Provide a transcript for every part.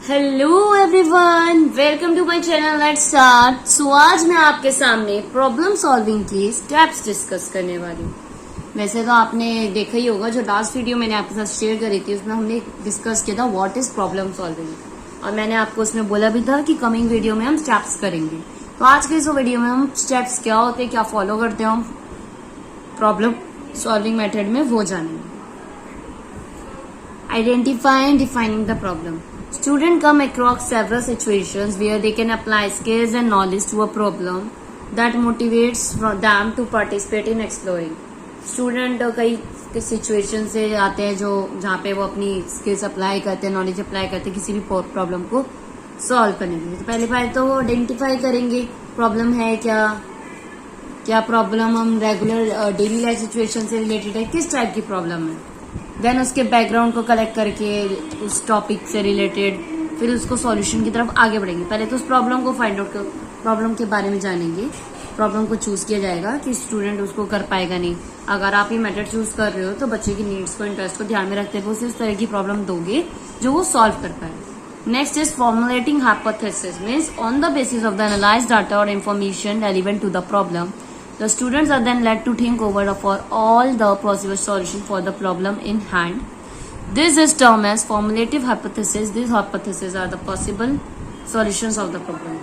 Hello everyone, welcome to my channel let's start. So आज मैं आपके सामने प्रॉब्लम सॉल्विंग की स्टेप्स डिस्कस करने वाली हूँ। वैसे तो आपने देखा ही होगा, जो लास्ट वीडियो मैंने आपके साथ शेयर करी थी उसमें हमने डिस्कस किया था व्हाट इज प्रॉब्लम सॉल्विंग, और मैंने आपको उसमें बोला भी था कि कमिंग वीडियो में हम स्टेप्स करेंगे। तो आज के इस वीडियो में हम स्टेप्स क्या होते हैं, क्या फॉलो करते हैं हम प्रॉब्लम सॉल्विंग मेथड में, वो जानेंगे। Identify and defining the problem. Students come across several situations where they can apply skills and knowledge to a problem that motivates them to participate in exploring. Student कई situation से आते हैं जो जहाँ पे वो अपनी स्किल्स अप्लाई करते हैं, नॉलेज अप्लाई करते हैं किसी भी प्रॉब्लम को सॉल्व करने के लिए। तो पहले बार तो वो आइडेंटिफाई करेंगे प्रॉब्लम है क्या, क्या प्रॉब्लम हम रेगुलर डेली लाइफ सिचुएशन से रिलेटेड है, किस टाइप की प्रॉब्लम है। देन उसके बैकग्राउंड को कलेक्ट करके उस टॉपिक से रिलेटेड फिर उसको सॉल्यूशन की तरफ आगे बढ़ेंगे। पहले तो उस प्रॉब्लम को फाइंड आउट कर, प्रॉब्लम के बारे में जानेंगे। प्रॉब्लम को चूज किया जाएगा कि स्टूडेंट उसको कर पाएगा नहीं। अगर आप ये मेथड चूज कर रहे हो तो बच्चे की नीड्स को, इंटरेस्ट को ध्यान में रखते हुए उसे इस तरह की प्रॉब्लम दोगे जो वो सॉल्व कर पाए। Next is formulating hypothesis, means on the basis of the analysed data और information relevant to the problem, the students are then led to think over for all the possible solution for the problem in hand. This is termed as formulative hypothesis. These hypotheses are the possible solutions of the problem.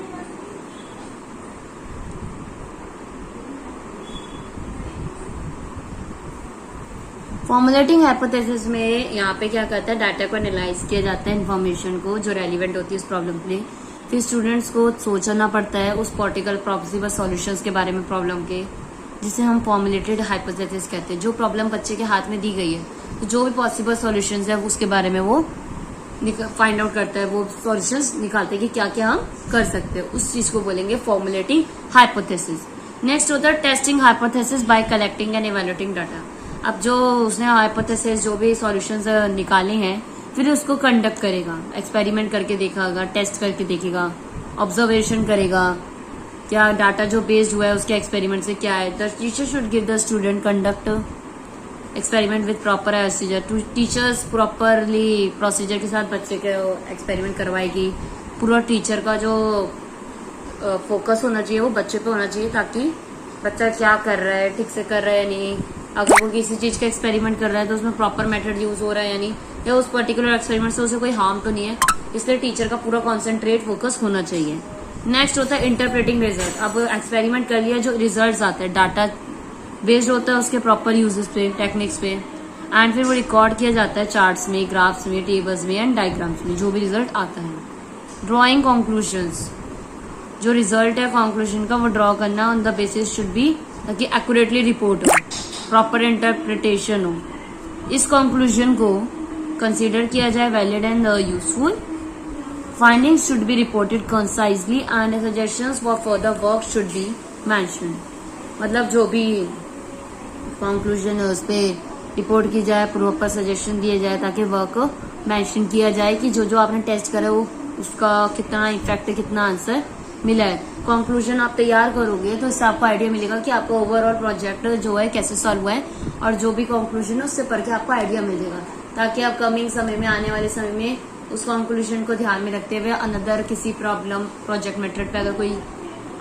Formulating hypothesis में यहाँ पे क्या करता है, data को analyse किया जाता है, इन्फॉर्मेशन को जो रेलिवेंट होती है उस प्रॉब्लम के लिए। फिर स्टूडेंट्स को सोचना पड़ता है उस पर्टिकुलर पॉसिबल सॉल्यूशंस के बारे में प्रॉब्लम के, जिसे हम फॉर्मुलेटेड हाइपोथेसिस कहते हैं। जो प्रॉब्लम बच्चे के हाथ में दी गई है तो जो भी पॉसिबल सॉल्यूशंस है उसके बारे में वो फाइंड आउट करता है, वो सॉल्यूशंस निकालते हैं कि क्या क्या हम कर सकते हैं। उस चीज को बोलेंगे फॉर्मुलेटिंग हाइपोथेसिस। नेक्स्ट होता है testing hypothesis bye collecting and evaluating data. अब जो उसने हाइपोथेसिस जो भी सॉल्यूशंस निकाले हैं फिर उसको कंडक्ट करेगा, एक्सपेरिमेंट करके देखेगा, टेस्ट करके देखेगा, ऑब्जर्वेशन करेगा क्या डाटा जो बेस्ड हुआ है उसके एक्सपेरिमेंट से क्या है। The teacher should give the student conduct experiment with proper procedure. Teachers properly procedure के साथ बच्चे के एक्सपेरिमेंट करवाएगी। पूरा टीचर का जो फोकस होना चाहिए वो बच्चे पे होना चाहिए, ताकि बच्चा क्या कर रहा है, ठीक से कर रहा है या नहीं। अगर वो किसी चीज का एक्सपेरिमेंट कर रहा है तो उसमें प्रॉपर मेथड यूज हो रहा है या नहीं, या उस पर्टिकुलर एक्सपेरिमेंट से उसे कोई हार्म तो नहीं है। इसलिए टीचर का पूरा कॉन्सेंट्रेट फोकस होना चाहिए। नेक्स्ट होता है इंटरप्रेटिंग रिजल्ट। अब एक्सपेरिमेंट कर लिया, जो रिजल्ट आते हैं डाटा बेस्ड होता है उसके प्रॉपर यूजेस पे, टेक्निक्स पे, एंड फिर वो रिकॉर्ड किया जाता है चार्ट्स में, ग्राफ्स में, टेबल्स में एंड डायग्राम्स में, जो भी रिजल्ट आता है। ड्रॉइंग कंक्लूजन्स, जो रिजल्ट है कंक्लूजन का वो ड्रॉ करना on the basis should be, ताकि एक्यूरेटली रिपोर्ट हो, प्रॉपर इंटरप्रिटेशन हो। इस कंक्लूजन को कंसीडर किया जाए valid and useful. Findings should be reported concisely and suggestions for further work should be mentioned. मतलब जो भी कंक्लूजन है उस पर रिपोर्ट की जाए, प्रॉपर सजेशन दिए जाए, ताकि वर्क को मेंशन किया जाए कि जो जो आपने टेस्ट करा वो उसका कितना इफेक्ट है, कितना आंसर मिला है। कंक्लूजन आप तैयार करोगे तो इससे आपको आइडिया मिलेगा कि आपका ओवरऑल प्रोजेक्ट जो है कैसे सॉल्व हुआ है, और जो भी कंक्लूजन है उससे पढ़ के आपको आइडिया मिलेगा, ताकि आप कमिंग समय में, आने वाले समय में उस कंक्लूजन को ध्यान में रखते हुए अनदर किसी प्रॉब्लम प्रोजेक्ट मेथड पे अगर कोई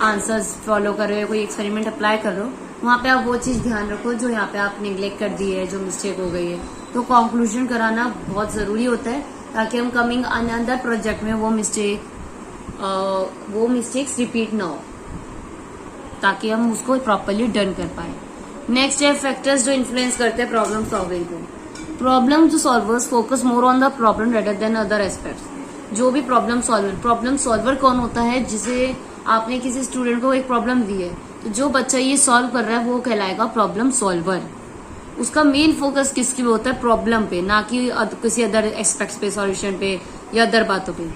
आंसर्स फॉलो कर रहे हो, कोई एक्सपेरिमेंट अप्लाई कर रहे हो, वहां पे आप वो चीज ध्यान रखो जो यहाँ पे आप निग्लेक्ट कर दी है, जो मिस्टेक हो गई है। तो कंक्लूजन कराना बहुत जरूरी होता है, ताकि हम कमिंग अनदर प्रोजेक्ट में वो मिस्टेक्स रिपीट ना हो, ताकि हम उसको प्रॉपरली डन कर पाए। नेक्स्ट है फैक्टर्स जो इन्फ्लुएंस करते हैं प्रॉब्लम सॉल्विंग को। Problem solvers focus more on the problem rather than other aspects. जो भी प्रॉब्लम सॉल्वर कौन होता है, जिसे आपने किसी स्टूडेंट को एक प्रॉब्लम दी है तो जो बच्चा ये सॉल्व कर रहा है वो कहलाएगा प्रॉब्लम सॉल्वर। उसका मेन फोकस किसकी होता है, प्रॉब्लम पे, ना कि किसी अदर एस्पेक्ट्स पे, सॉल्यूशन पे या अदर बातों पे।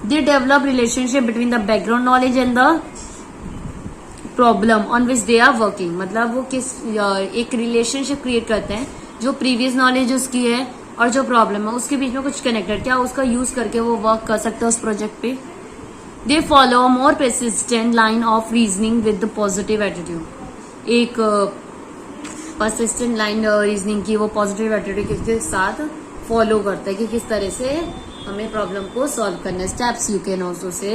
They develop relationship between the background knowledge and the problem on which they are working. मतलब वो एक रिलेशनशिप क्रिएट करते हैं, जो प्रीवियस नॉलेज उसकी है और जो प्रॉब्लम है उसके बीच में कुछ कनेक्टेड, क्या उसका यूज करके वो वर्क कर सकते हैं उस प्रोजेक्ट पे। They follow more persistent line of reasoning with the positive attitude. एक परसिस्टेंट लाइन रीजनिंग की वो पॉजिटिव एटीट्यूड के साथ फॉलो करता है कि किस तरह से हमें प्रॉब्लम को सॉल्व करना है। Steps you can also say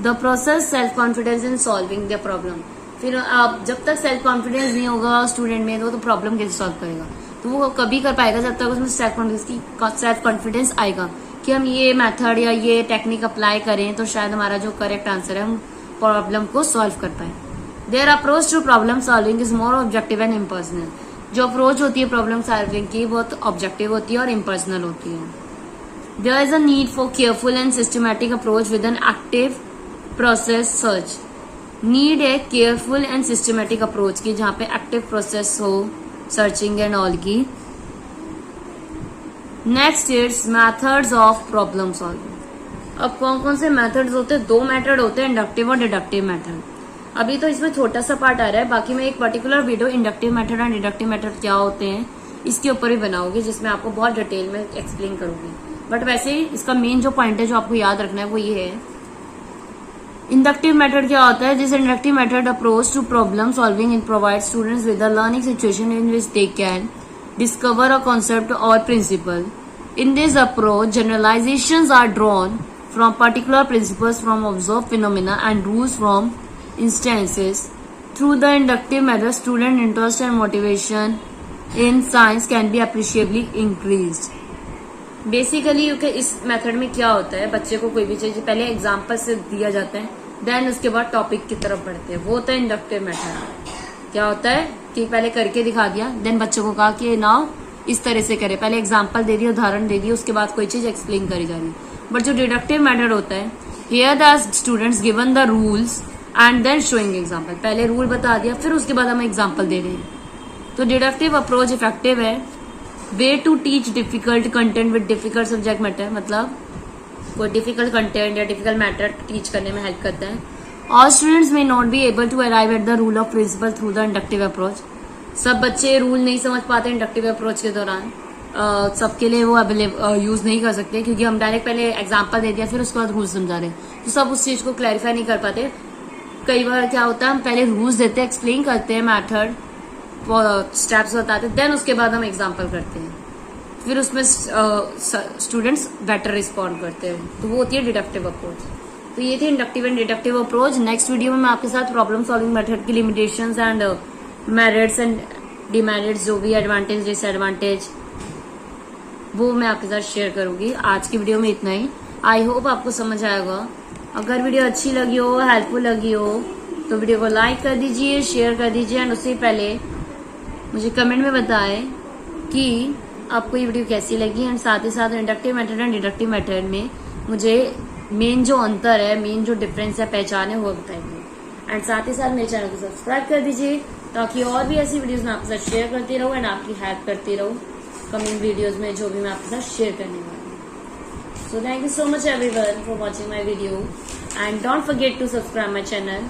the process self confidence in solving the problem. फिर आप जब तक सेल्फ कॉन्फिडेंस नहीं होगा स्टूडेंट में तो प्रॉब्लम कैसे सॉल्व करेगा, तो वो कभी कर पाएगा जब तक उसमें सेल्फ कॉन्फिडेंस आएगा कि हम ये मेथड या ये टेक्निक अप्लाई करें तो शायद हमारा जो करेक्ट आंसर है हम प्रॉब्लम को सॉल्व कर पाए। Their approach to problem solving is more objective and impersonal. जो अप्रोच होती है प्रॉब्लम सॉल्विंग की बहुत ऑब्जेक्टिव होती है और इम्पर्सनल होती है। There is a need for careful and systematic approach with an active process search. Need है केयरफुल एंड सिस्टमैटिक अप्रोच की जहां पे एक्टिव प्रोसेस हो सर्चिंग एंड ऑल की। Next is methods of problem solving. अब कौन कौन से मेथड्स होते हैं, 2 मेथड होते हैं, इंडक्टिव और डिडक्टिव मेथड। अभी तो इसमें छोटा सा पार्ट आ रहा है, बाकी मैं एक particular video inductive method and deductive method क्या होते हैं इसके ऊपर ही बनाऊंगी जिसमें आपको बहुत डिटेल में एक्सप्लेन करूंगी। बट वैसे ही इसका मेन जो पॉइंट है जो आपको याद रखना है वो ये है, इंडक्टिव मेथड क्या होता है। This inductive method approach to problem solving in provide students with a learning situation in which they can discover a concept or principle. In this approach, generalizations are drawn from particular principles from observed phenomena and rules from instances. Through the inductive method, student interest and motivation in science can be appreciably increased. Basically इस method में क्या होता है, बच्चे को कोई भी चीज पहले एग्जाम्पल से दिया जाता है, देन उसके बाद टॉपिक की तरफ बढ़ते हैं, वो होता है इंडक्टिव मेथड। क्या होता है कि पहले करके दिखा दिया, देन बच्चों को कहा कि नाउ इस तरह से करे, पहले एग्जाम्पल दे दिया, उदाहरण दे दिया, उसके बाद कोई चीज एक्सप्लेन करी जा रही है। बट जो डिडक्टिव मेथड होता है, here the students given the rules and then showing example. पहले रूल बता दिया, फिर उसके बाद हम एग्जाम्पल दे रहे हैं। तो डिडक्टिव अप्रोच इफेक्टिव है। Way to teach difficult content with difficult subject matter, मतलब कोई डिफिकल्ट कंटेंट या डिफिकल्ट मैटर टीच करने में हेल्प करता है। All students may not be able to arrive at the rule of principle through the inductive approach. सब बच्चे rule नहीं समझ पाते इंडक्टिव अप्रोच के दौरान, सबके लिए वो यूज नहीं कर सकते क्योंकि हम डायरेक्ट पहले एग्जाम्पल दे दिया फिर उसके बाद रूल समझा रहे हैं, तो सब उस चीज को क्लैरिफाई नहीं कर पाते। कई बार क्या होता है, हम पहले रूल्स देते हैं, एक्सप्लेन करते हैं, मैथड स्टेप्स बताते हैं, देन उसके बाद हम एग्जाम्पल करते हैं, फिर उसमें स्टूडेंट्स बेटर रिस्पॉन्ड करते हैं, तो वो होती है डिडक्टिव अप्रोच। तो ये थी inductive and deductive approach. Next video में मैं आपके साथ प्रॉब्लम सॉल्विंग मेथड की limitations and merits and demerits, जो भी एडवांटेज डिसएडवांटेज, वो मैं आपके साथ शेयर करूंगी। आज की वीडियो में इतना ही। आई होप आपको समझ आएगा। अगर वीडियो अच्छी लगी हो, हेल्पफुल लगी हो, तो वीडियो को लाइक कर दीजिए, शेयर कर दीजिए एंड उससे पहले मुझे कमेंट में बताएं कि आपको ये वीडियो कैसी लगी। एंड साथ ही साथ inductive method and deductive method में मुझे मेन जो अंतर है, मेन जो डिफरेंस है पहचाने हुआ बताइए। एंड साथ ही साथ मेरे चैनल को सब्सक्राइब कर दीजिए ताकि और भी ऐसी वीडियोस मैं आपके साथ शेयर करती रहूँ एंड आपकी हेल्प करती रहूँ कमिंग वीडियोस में जो भी मैं आपके साथ शेयर करने वाली हूँ। So thank you so much everyone for watching my video and don't forget to subscribe my channel.